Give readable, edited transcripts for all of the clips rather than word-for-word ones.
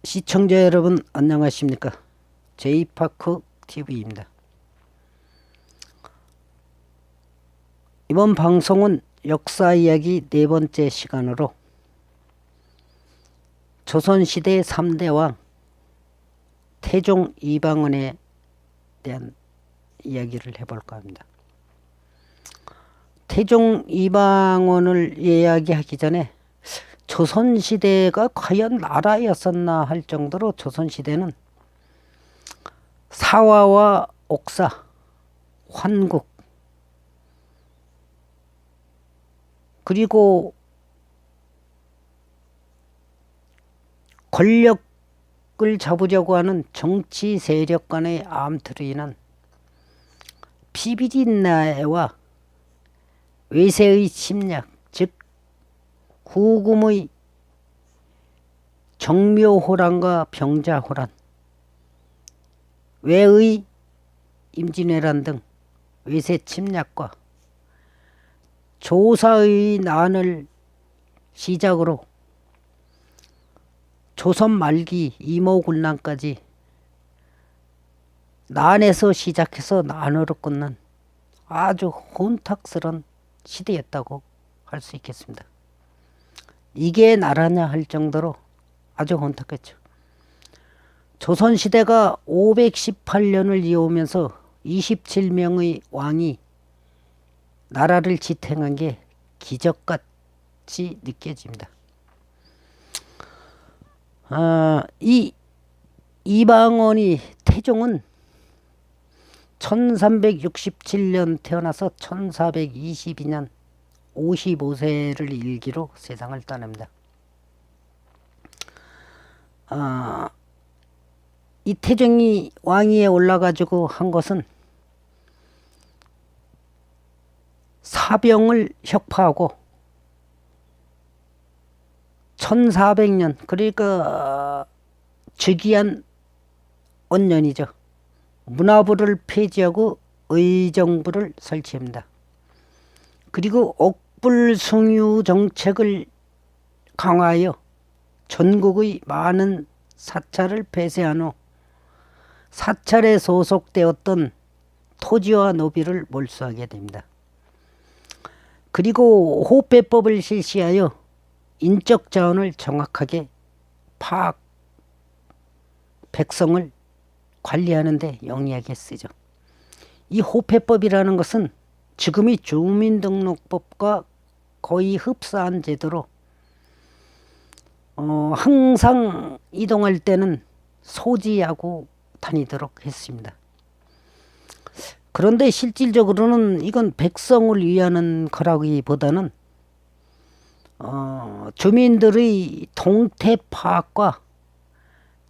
시청자 여러분 안녕하십니까? 제이파크 TV입니다. 이번 방송은 역사 이야기 네 번째 시간으로 조선시대 3대 왕 태종 이방원에 대한 이야기를 해볼까 합니다. 태종 이방원을 이야기하기 전에 조선시대가 과연 나라였었나 할 정도로 조선시대는 사화와 옥사, 환국, 그리고 권력을 잡으려고 하는 정치 세력 간의 암투로 인한 비비린내와 외세의 침략, 즉 후금의 정묘호란과 병자호란, 외의 임진왜란 등 외세 침략과 조사의 난을 시작으로 조선 말기 이모군란까지 난에서 시작해서 난으로 끝난 아주 혼탁스런 시대였다고 할 수 있겠습니다. 이게 나라냐 할 정도로 아주 혼탁했죠. 조선시대가 518년을 이어오면서 27명의 왕이 나라를 지탱한 게 기적같이 느껴집니다. 이 이방원이 태종은 1367년 태어나서 1422년 55세를 일기로 세상을 떠납니다. 이 태종이 왕위에 올라가지고 한 것은 사병을 혁파하고 1400년 그러니까 즉위한 원년이죠. 문화부를 폐지하고 의정부를 설치합니다. 그리고 옥불숭유 정책을 강화하여 전국의 많은 사찰을 폐쇄한 후 사찰에 소속되었던 토지와 노비를 몰수하게 됩니다. 그리고 호패법을 실시하여 인적 자원을 정확하게 파악, 백성을 관리하는 데 영리하게 쓰죠. 이 호패법이라는 것은 지금의 주민등록법과 거의 흡사한 제도로 항상 이동할 때는 소지하고 다니도록 했습니다. 그런데 실질적으로는 이건 백성을 위하는 거라기보다는 주민들의 동태 파악과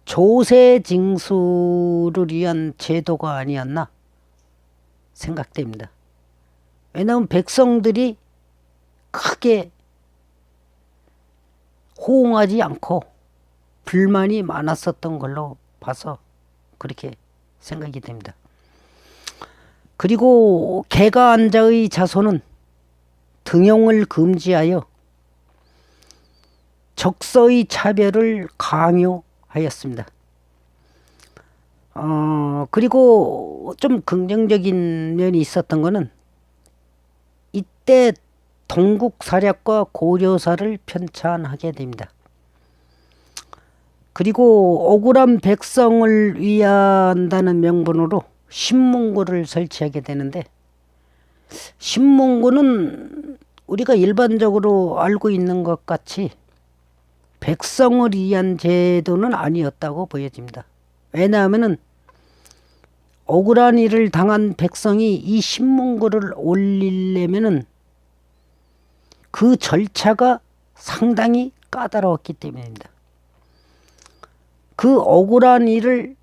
조세 징수를 위한 제도가 아니었나 생각됩니다. 왜냐하면 백성들이 크게 호응하지 않고 불만이 많았었던 걸로 봐서 그렇게 생각이 됩니다. 그리고 개가안자의 자손은 등용을 금지하여 적서의 차별을 강요하였습니다. 그리고 좀 긍정적인 면이 있었던 것은 이때 동국사략과 고려사를 편찬하게 됩니다. 그리고 억울한 백성을 위한다는 명분으로 신문고를 설치하게 되는데, 신문고는 우리가 일반적으로 알고 있는 것 같이 백성을 위한 제도는 아니었다고 보여집니다. 왜냐하면 억울한 일을 당한 백성이 이 신문고를 올리려면 그 절차가 상당히 까다로웠기 때문입니다. 그 억울한 일을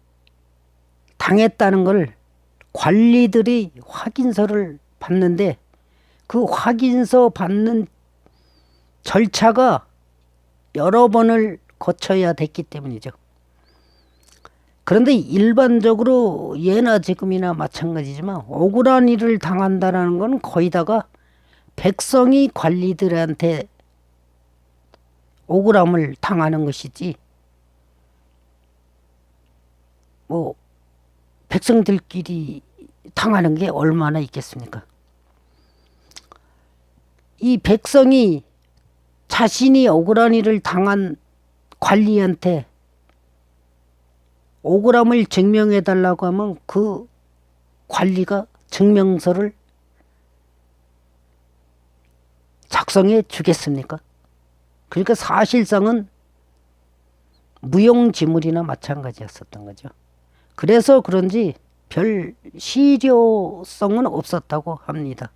당했다는 걸 관리들이 확인서를 받는데 그 확인서 받는 절차가 여러 번을 거쳐야 됐기 때문이죠. 그런데 일반적으로 예나 지금이나 마찬가지지만 억울한 일을 당한다는 건 거의 다가 백성이 관리들한테 억울함을 당하는 것이지 뭐 백성들끼리 당하는 게 얼마나 있겠습니까? 이 백성이 자신이 억울한 일을 당한 관리한테 억울함을 증명해 달라고 하면 그 관리가 증명서를 작성해 주겠습니까? 그러니까 사실상은 무용지물이나 마찬가지였었던 거죠. 그래서 그런지 별 실효성은 없었다고 합니다.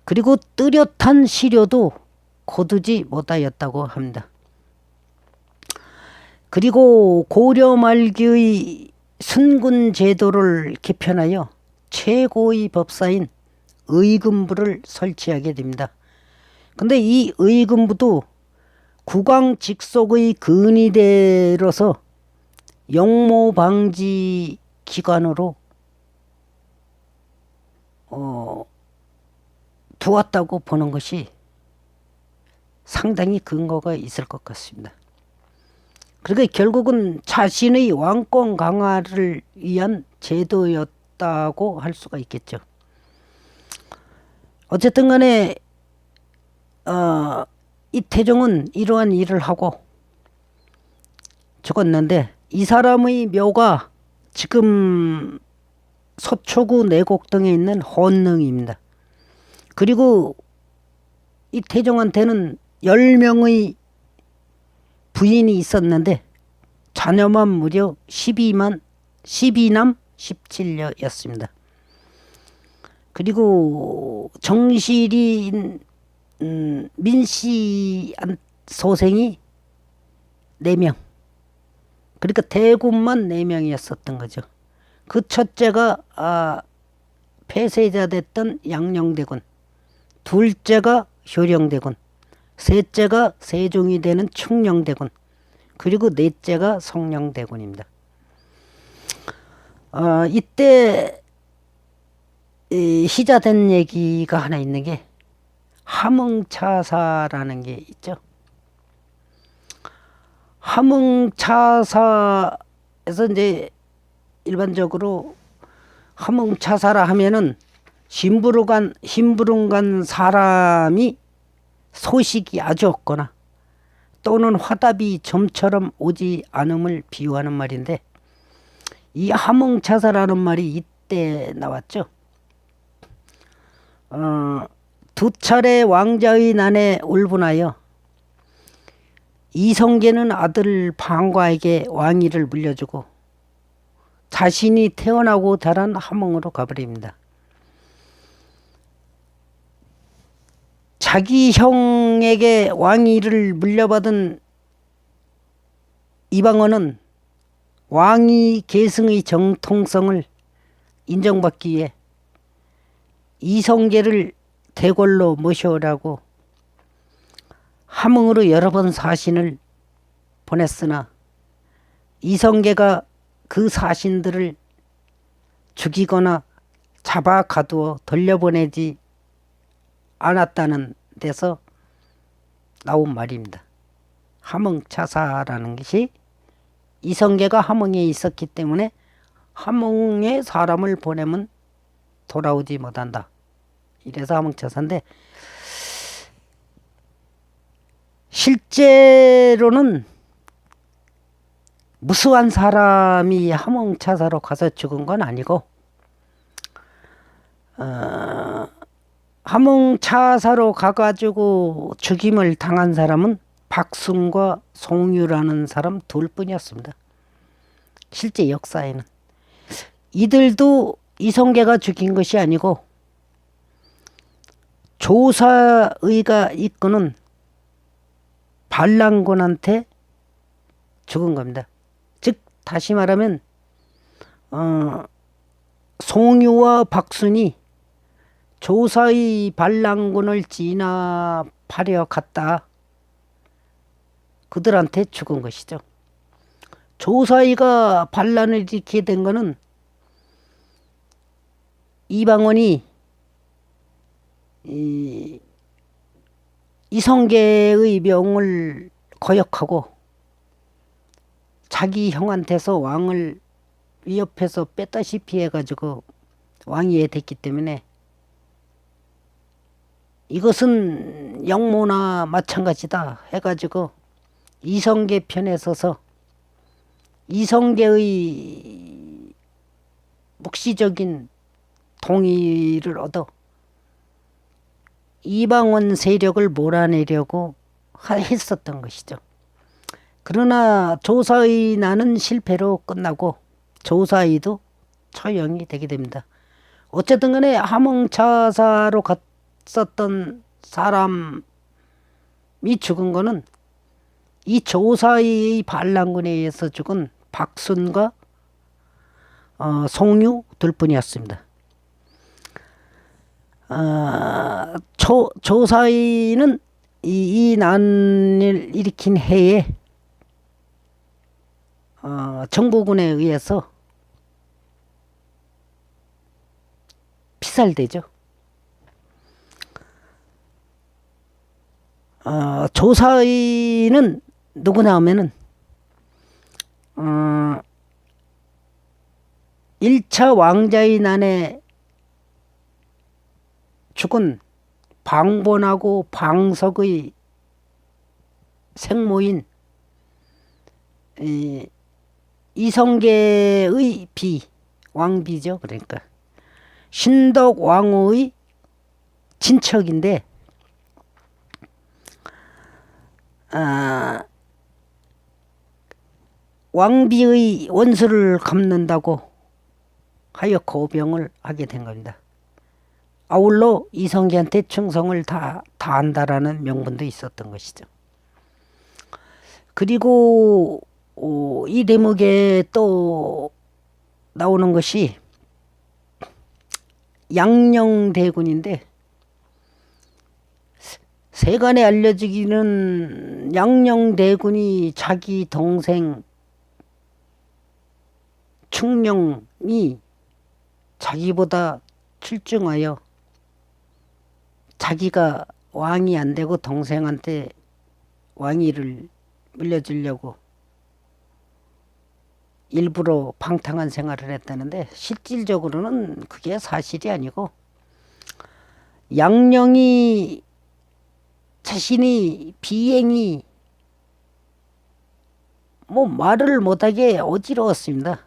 그리고 뚜렷한 시료도 거두지 못하였다고 합니다. 그리고 고려 말기의 순군 제도를 개편하여 최고의 법사인 의금부를 설치하게 됩니다. 근데 이 의금부도 국왕 직속의 근위대로서 영모 방지 기관으로 두었다고 보는 것이 상당히 근거가 있을 것 같습니다. 그러니까 결국은 자신의 왕권 강화를 위한 제도였다고 할 수가 있겠죠. 어쨌든 간에 이 태종은 이러한 일을 하고 죽었는데 이 사람의 묘가 지금 서초구 내곡동에 있는 헌릉입니다. 그리고 이 태종한테는 10명의 부인이 있었는데 자녀만 무려 12남 17녀였습니다. 그리고 정실인 민씨 소생이 4명. 그러니까 대군만 4명이었었던 거죠. 그 첫째가 폐쇄자 됐던 양녕대군, 둘째가 효령대군, 셋째가 세종이 되는 충녕대군, 그리고 넷째가 성령대군입니다. 이때 희자된 얘기가 하나 있는 게 함흥차사라는 게 있죠. 함흥차사에서 이제 일반적으로 함흥차사라 하면은 심부름 간 사람이 소식이 아주 없거나 또는 화답이 점처럼 오지 않음을 비유하는 말인데, 이 함흥차사라는 말이 이때 나왔죠. 두 차례 왕자의 난에 울분하여 이성계는 아들 방과에게 왕위를 물려주고 자신이 태어나고 자란 함흥으로 가버립니다. 자기 형에게 왕위를 물려받은 이방원은 왕위 계승의 정통성을 인정받기 위해 이성계를 대궐로 모셔오라고 함흥으로 여러 번 사신을 보냈으나 이성계가 그 사신들을 죽이거나 잡아 가두어 돌려보내지 않았다는 데서 나온 말입니다. 함흥차사라는 것이 이성계가 함흥에 있었기 때문에 함흥에 사람을 보내면 돌아오지 못한다. 이래서 함흥차사인데, 실제로는 무수한 사람이 함흥차사로 가서 죽은 건 아니고, 함흥차사로 가가지고 죽임을 당한 사람은 박순과 송유라는 사람 둘뿐이었습니다. 실제 역사에는. 이들도 이성계가 죽인 것이 아니고 조사의가 이끄는 반란군한테 죽은 겁니다. 즉 다시 말하면 송유와 박순이 조사의 반란군을 진압하려 갔다 그들한테 죽은 것이죠. 조사의가 반란을 일으키게 된 것은 이방원이 이성계의 명을 거역하고 자기 형한테서 왕을 위협해서 뺐다시피 해가지고 왕이 됐기 때문에 이것은 영모나 마찬가지다 해가지고 이성계 편에 서서 이성계의 묵시적인 동의를 얻어 이방원 세력을 몰아내려고 했었던 것이죠. 그러나 조사의 난은 실패로 끝나고 조사의도 처형이 되게 됩니다. 어쨌든 간에 함흥차사로 갔었던 사람이 죽은 거는 이 조사의의 반란군에 의해서 죽은 박순과 송유 둘 뿐이었습니다. 조사의는 이 난을 일으킨 해에 정부군에 의해서 피살되죠. 조사의는 누구나 하면은 1차 왕자의 난에 죽은 방본하고 방석의 생모인 이성계의 왕비죠. 그러니까 신덕 왕후의 친척인데 왕비의 원수를 갚는다고 하여 고병을 하게 된 겁니다. 아울러 이성계한테 충성을 다한다라는 명분도 있었던 것이죠. 그리고 이 대목에 또 나오는 것이 양녕대군인데 세간에 알려지기는 양녕대군이 자기 동생 충녕이 자기보다 출중하여 자기가 왕이 안 되고 동생한테 왕위를 물려주려고 일부러 방탕한 생활을 했다는데 실질적으로는 그게 사실이 아니고 양녕이 자신이 비행이 말을 못하게 어지러웠습니다.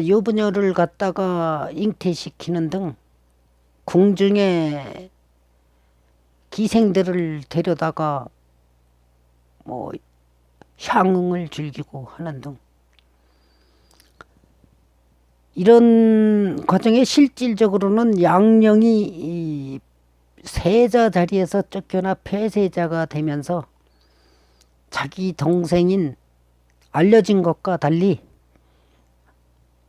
여부녀를 갖다가 잉태시키는 등 궁중에 기생들을 데려다가 향응을 즐기고 하는 등 이런 과정에 실질적으로는 양녕이 이 세자 자리에서 쫓겨나 폐세자가 되면서 자기 동생인 알려진 것과 달리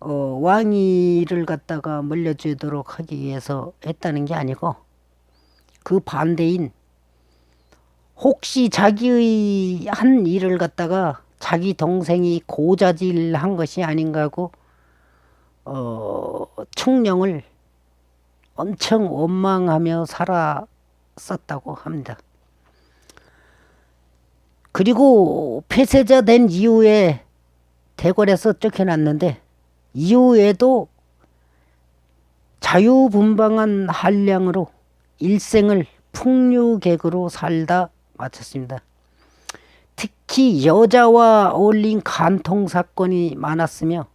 왕위를 갖다가 물려주도록 하기 위해서 했다는 게 아니고 그 반대인 혹시 자기의 한 일을 갖다가 자기 동생이 고자질한 것이 아닌가 하고 충녕을 엄청 원망하며 살았었다고 합니다. 그리고 폐쇄자 된 이후에 대궐에서 쫓겨났는데 이후에도 자유분방한 한량으로 일생을 풍류객으로 살다 마쳤습니다. 특히 여자와 어울린 간통 사건이 많았으며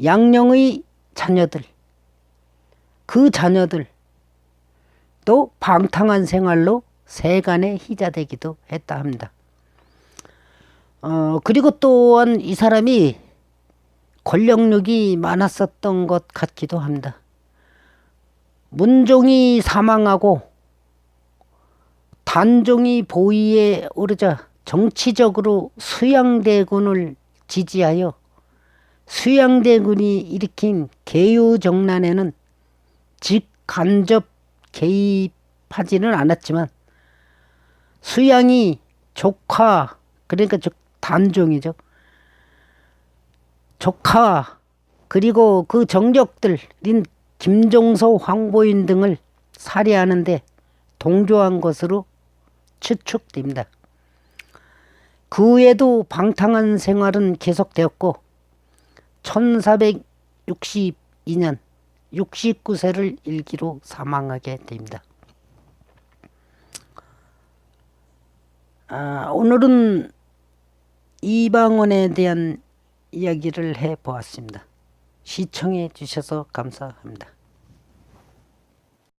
양녕의 자녀들, 그 자녀들도 방탕한 생활로 세간에 희자되기도 했다 합니다. 그리고 또한 이 사람이 권력욕이 많았었던 것 같기도 합니다. 문종이 사망하고 단종이 보위에 오르자 정치적으로 수양대군을 지지하여 수양대군이 일으킨 계유정난에는 직간접 개입하지는 않았지만 수양이 조카, 그러니까 단종이죠. 조카 그리고 그 정적들인 김종서, 황보인 등을 살해하는데 동조한 것으로 추측됩니다. 그 후에도 방탕한 생활은 계속되었고 1462년 69세를 일기로 사망하게 됩니다. 오늘은 이방원에 대한 이야기를 해보았습니다. 시청해 주셔서 감사합니다.